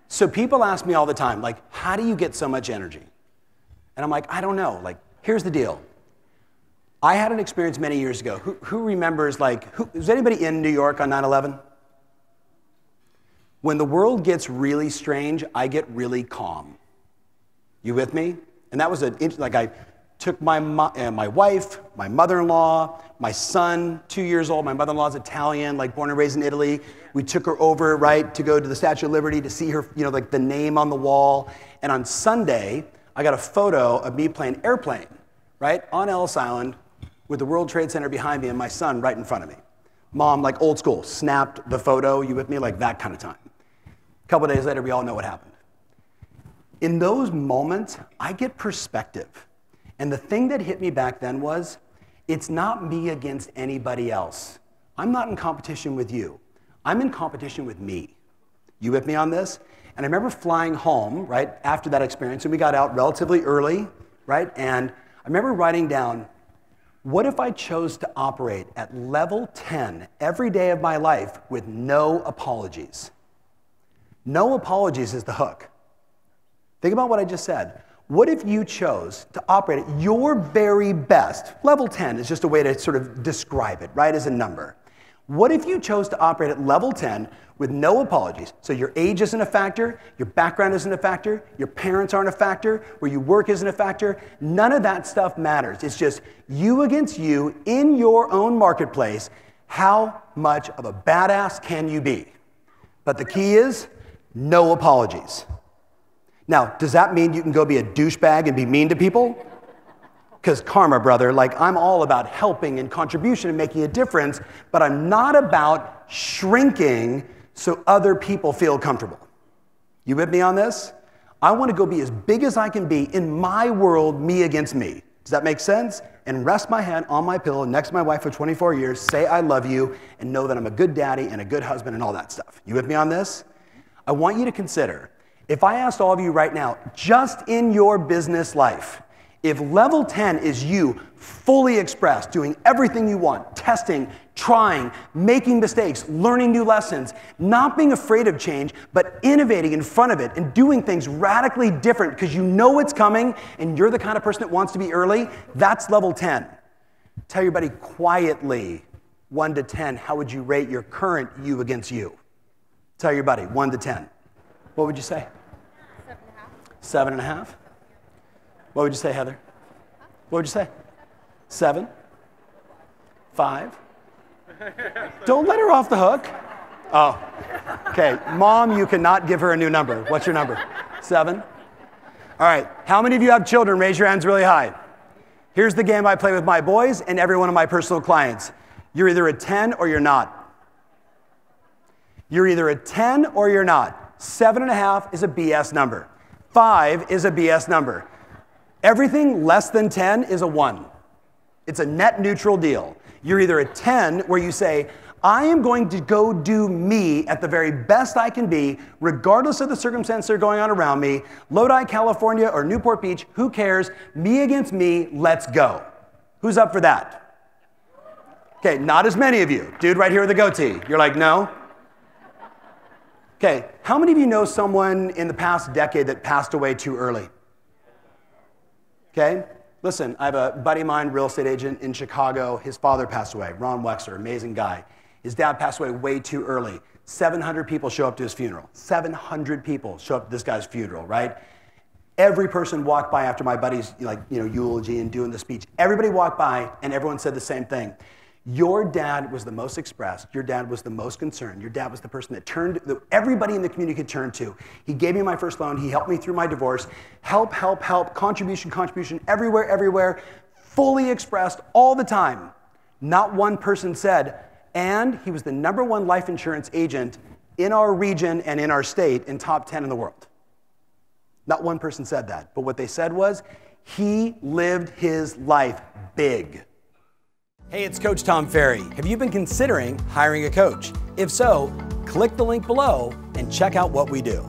So people ask me all the time, like, how do you get so much energy? And I'm like, I don't know. Like, here's the deal. I had an experience many years ago. Who remembers, like, is anybody in New York on 9/11? When the world gets really strange, I get really calm. You with me? And that was like I took my wife, my mother-in-law, my son, 2 years old. My mother-in-law's Italian, like born and raised in Italy. We took her over, right, to go to the Statue of Liberty to see her, you know, like the name on the wall. And on Sunday, I got a photo of me playing airplane, right, on Ellis Island with the World Trade Center behind me and my son right in front of me. Mom, like old school, snapped the photo. You with me? Like that kind of time. A couple of days later, we all know what happened. In those moments, I get perspective. And the thing that hit me back then was, it's not me against anybody else. I'm not in competition with you. I'm in competition with me. You with me on this? And I remember flying home, right, after that experience, and we got out relatively early, right? And I remember writing down, what if I chose to operate at level 10 every day of my life with no apologies? No apologies is the hook. Think about what I just said. What if you chose to operate at your very best? Level 10 is just a way to sort of describe it, right, as a number. What if you chose to operate at level 10 with no apologies? So your age isn't a factor, your background isn't a factor, your parents aren't a factor, where you work isn't a factor. None of that stuff matters. It's just you against you in your own marketplace. How much of a badass can you be? But the key is no apologies. Now, does that mean you can go be a douchebag and be mean to people? Because karma, brother, like I'm all about helping and contribution and making a difference, but I'm not about shrinking so other people feel comfortable. You with me on this? I want to go be as big as I can be in my world, me against me. Does that make sense? And rest my head on my pillow next to my wife for 24 years, say I love you, and know that I'm a good daddy and a good husband and all that stuff. You with me on this? I want you to consider, if I asked all of you right now, just in your business life, if level 10 is you fully expressed, doing everything you want, testing, trying, making mistakes, learning new lessons, not being afraid of change, but innovating in front of it and doing things radically different because you know it's coming and you're the kind of person that wants to be early, that's level 10. Tell your buddy quietly, 1 to 10, how would you rate your current you against you? Tell your buddy, 1 to 10. What would you say? 7.5. 7.5? What would you say, Heather? What would you say? 7? 5? Don't let her off the hook. Oh, okay. Mom, you cannot give her a new number. What's your number? 7? All right. How many of you have children? Raise your hands really high. Here's the game I play with my boys and every one of my personal clients. You're either a 10 or you're not. You're either a 10 or you're not. 7.5 is a BS number. 5 is a BS number. Everything less than 10 is a 1. It's a net neutral deal. You're either a 10 where you say, I am going to go do me at the very best I can be, regardless of the circumstances that are going on around me, Lodi, California, or Newport Beach, who cares? Me against me, let's go. Who's up for that? Okay, not as many of you. Dude right here with the goatee. You're like, no? Okay, how many of you know someone in the past decade that passed away too early? Okay, listen, I have a buddy of mine, real estate agent in Chicago. His father passed away, Ron Wexler, amazing guy. His dad passed away way too early. 700 people show up to his funeral. 700 people show up to this guy's funeral, right? Every person walked by after my buddy's eulogy and doing the speech. Everybody walked by and everyone said the same thing. Your dad was the most expressed. Your dad was the most concerned. Your dad was the person that everybody in the community could turn to. He gave me my first loan. He helped me through my divorce. Help, help, help, contribution, contribution, everywhere, everywhere, fully expressed all the time. Not one person said, and he was the #1 life insurance agent in our region and in our state and top 10 in the world. Not one person said that. But what they said was, he lived his life big. Hey, it's Coach Tom Ferry. Have you been considering hiring a coach? If so, click the link below and check out what we do.